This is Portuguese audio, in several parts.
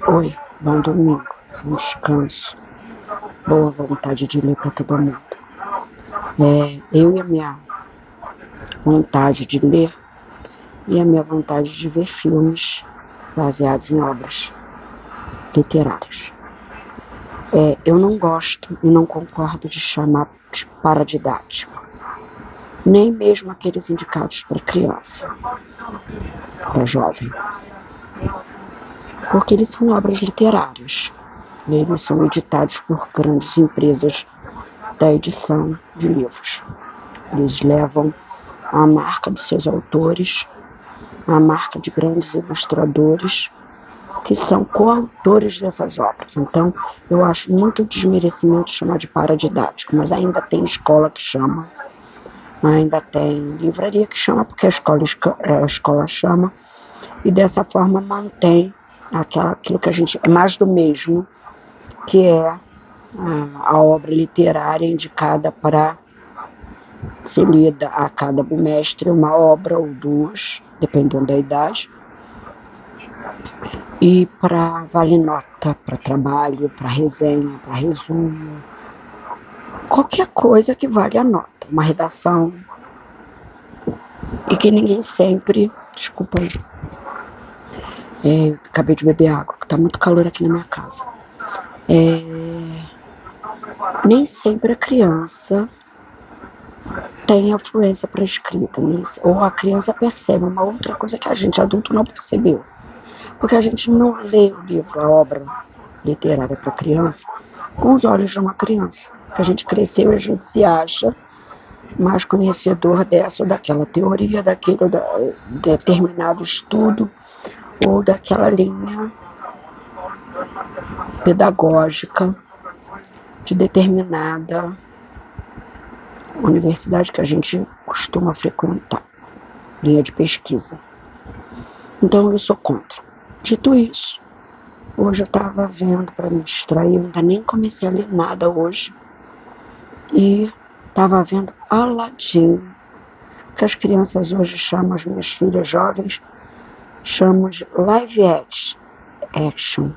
Oi, bom domingo, bom descanso, boa vontade de ler para todo mundo. Eu e a minha vontade de ler e a minha vontade de ver filmes baseados em obras literárias. Eu não gosto e não concordo de chamar de paradidático, nem mesmo aqueles indicados para criança, para jovem, porque eles são obras literárias. Eles são editados por grandes empresas da edição de livros. Eles levam a marca dos seus autores, a marca de grandes ilustradores, que são coautores dessas obras. Então, eu acho muito desmerecimento chamar de paradidático, mas ainda tem escola que chama, ainda tem livraria que chama, porque a escola chama, e dessa forma mantém aquilo que a gente... é mais do mesmo, que é a obra literária indicada para ser lida a cada bimestre, uma obra ou duas, dependendo da idade, e para vale nota, para trabalho, para resenha, para resumo, qualquer coisa que vale a nota, uma redação, e que ninguém sempre, desculpa aí, acabei de beber água, que está muito calor aqui na minha casa, nem sempre a criança tem afluência para a escrita, ou a criança percebe uma outra coisa que a gente adulto não percebeu. Porque a gente não lê o livro, a obra literária para criança, com os olhos de uma criança. Que a gente cresceu e a gente se acha mais conhecedor dessa ou daquela teoria, daquele determinado estudo, ou daquela linha pedagógica de determinada universidade que a gente costuma frequentar, linha de pesquisa. Então eu sou contra. Dito isso, hoje eu estava vendo para me distrair, eu ainda nem comecei a ler nada hoje, e estava vendo Aladdin, que as crianças hoje chamam, as minhas filhas jovens, chamam de live action.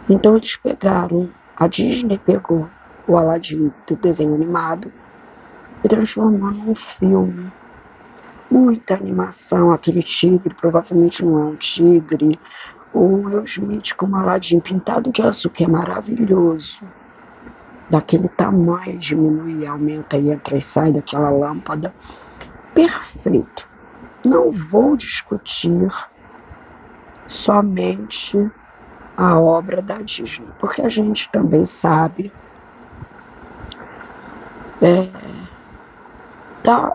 Então eles pegaram, a Disney pegou o Aladdin do desenho animado e transformou num filme. Muita animação, aquele tigre provavelmente não é um tigre, o Will Smith como Aladdin pintado de azul, que é maravilhoso, daquele tamanho, diminui, aumenta e entra e sai daquela lâmpada, perfeito. Não vou discutir somente a obra da Disney, porque a gente também sabe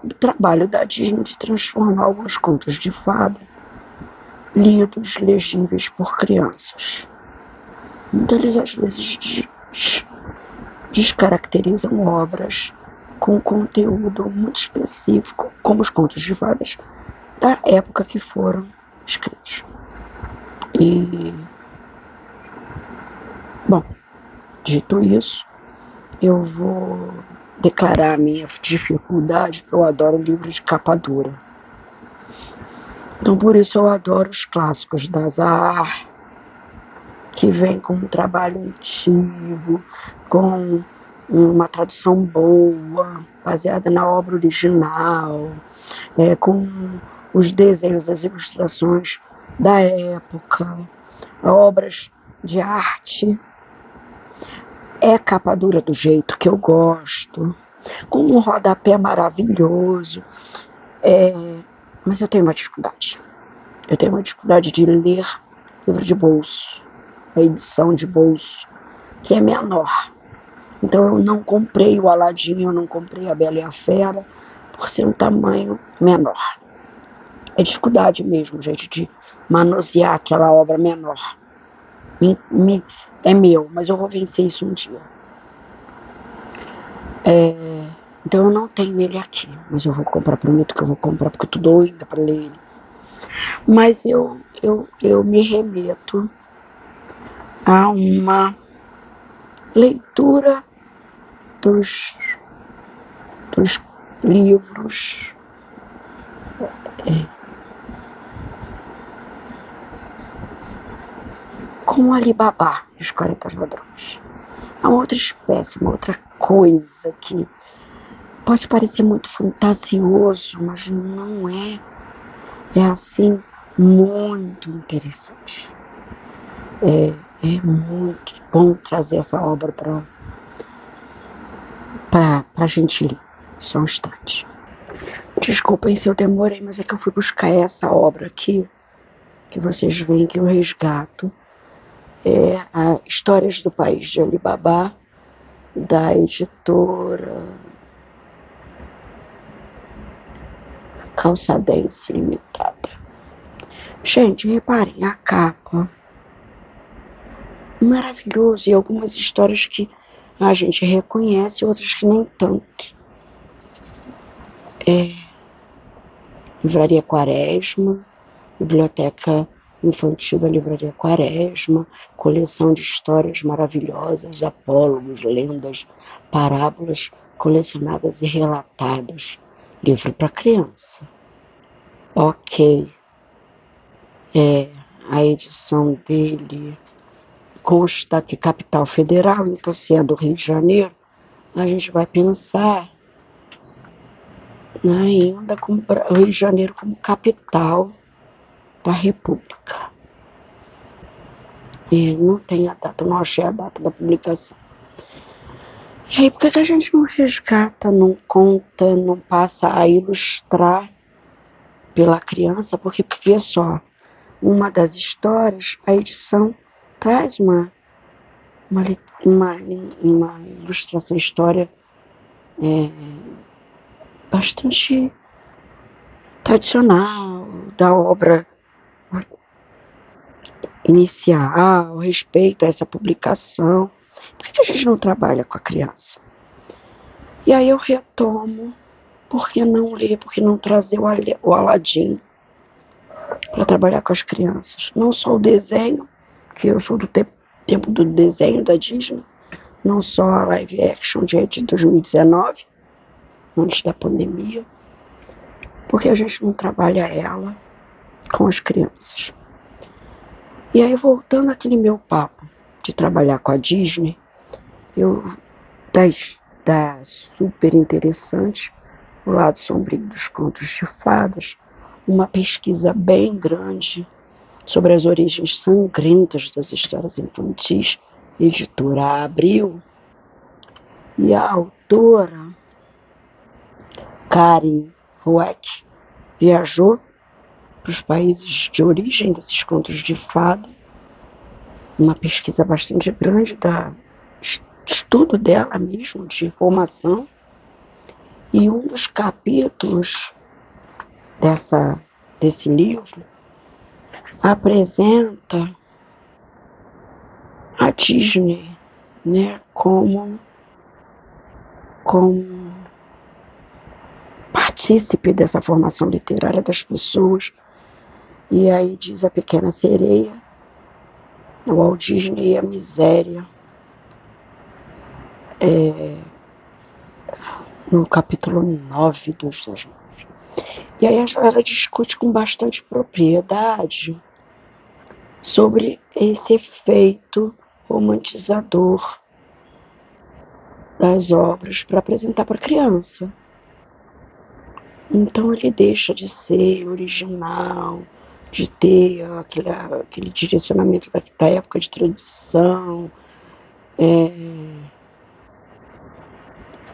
do trabalho da Disney de transformar alguns contos de fada lidos, legíveis por crianças. Então eles às vezes descaracterizam obras com conteúdo muito específico, como os contos de fadas da época que foram escritos. E, bom, dito isso, eu vou declarar a minha dificuldade, porque eu adoro livros de capa dura. Então, por isso eu adoro os clássicos da Azar, que vem com um trabalho antigo, com uma tradução boa, baseada na obra original, com os desenhos, as ilustrações da época, obras de arte. É capa dura do jeito que eu gosto, com um rodapé maravilhoso. Mas eu tenho uma dificuldade. Eu tenho uma dificuldade de ler livro de bolso, a edição de bolso, que é menor. Então eu não comprei o Aladdin, eu não comprei a Bela e a Fera, por ser um tamanho menor. É dificuldade mesmo, gente, de manusear aquela obra menor. É meu, mas eu vou vencer isso um dia. Então eu não tenho ele aqui, mas eu vou comprar, prometo que eu vou comprar, porque eu tô doida para ler ele. Mas eu me remeto a uma leitura dos livros com Alibaba e os 40 ladrões. É uma outra espécie, uma outra coisa que pode parecer muito fantasioso, mas não é. É assim, muito interessante. É muito bom trazer essa obra para a gente ler. Só um instante. Desculpem se eu demorei, mas é que eu fui buscar essa obra aqui, que vocês veem que eu resgato. É a Histórias do País de Alibaba, da editora Calçadense Limitada. Gente, reparem, a capa, maravilhoso, e algumas histórias que a gente reconhece, outras que nem tanto. Livraria Quaresma, Biblioteca Infantil da Livraria Quaresma, coleção de histórias maravilhosas, apólogos, lendas, parábolas colecionadas e relatadas. Livro para criança. Ok. A edição dele consta que Capital Federal, então se é do Rio de Janeiro, a gente vai pensar ainda como Rio de Janeiro como capital da República. E não tem a data, não achei a data da publicação. E aí, por que a gente não resgata, não conta, não passa a ilustrar pela criança? Porque, vê só, uma das histórias, a edição traz uma ilustração, história bastante tradicional da obra inicial, respeito a essa publicação. Por que a gente não trabalha com a criança? E aí eu retomo, por que não ler, por que não trazer o Aladim para trabalhar com as crianças? Não só o desenho, que eu sou do tempo do desenho da Disney, não só a live action de 2019, antes da pandemia, porque a gente não trabalha ela com as crianças. E aí, voltando àquele meu papo de trabalhar com a Disney, tá super interessante o lado sombrio dos contos de fadas, uma pesquisa bem grande sobre as origens sangrentas das histórias infantis, editora Abril, e a autora Karen Hoek viajou para os países de origem desses contos de fada, uma pesquisa bastante grande da estudo dela mesmo, de formação, e um dos capítulos desse livro apresenta a Disney, né, como partícipe dessa formação literária das pessoas. E aí diz A Pequena Sereia, o Walt Disney e a Miséria, no capítulo 9 dos 2009. E aí ela discute com bastante propriedade sobre esse efeito romantizador das obras para apresentar para a criança. Então ele deixa de ser original, de ter aquele direcionamento da época de tradição.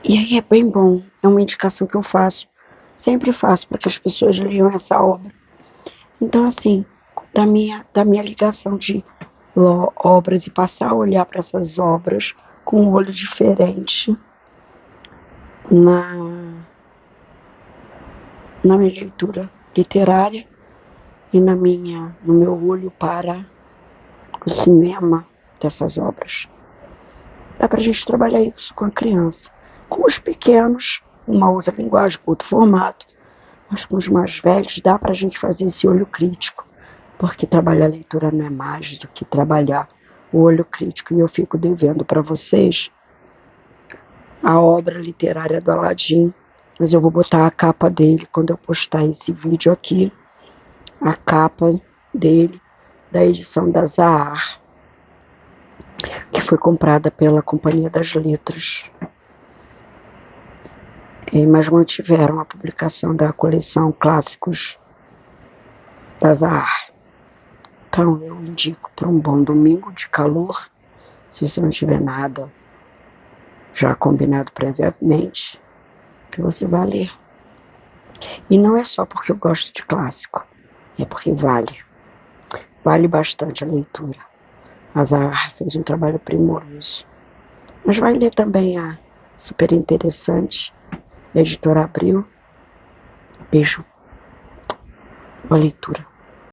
E aí é bem bom, é uma indicação que eu sempre faço para que as pessoas leiam essa obra. Então, assim, da minha ligação de obras e passar a olhar para essas obras com um olho diferente na minha leitura literária e no meu olho para o cinema dessas obras. Dá para a gente trabalhar isso com a criança. Com os pequenos, uma outra linguagem, outro formato, mas com os mais velhos dá para a gente fazer esse olho crítico, porque trabalhar a leitura não é mais do que trabalhar o olho crítico. E eu fico devendo para vocês a obra literária do Aladim, mas eu vou botar a capa dele quando eu postar esse vídeo aqui, a capa dele, da edição da Zahar, foi comprada pela Companhia das Letras, mas mantiveram a publicação da coleção Clássicos da Zahar. Então eu indico para um bom domingo de calor, se você não tiver nada já combinado previamente, que você vai ler. E não é só porque eu gosto de clássico, é porque vale bastante a leitura. A Zahar fez um trabalho primoroso. Mas vai ler também a super interessante da Editora Abril. Beijo. Boa leitura.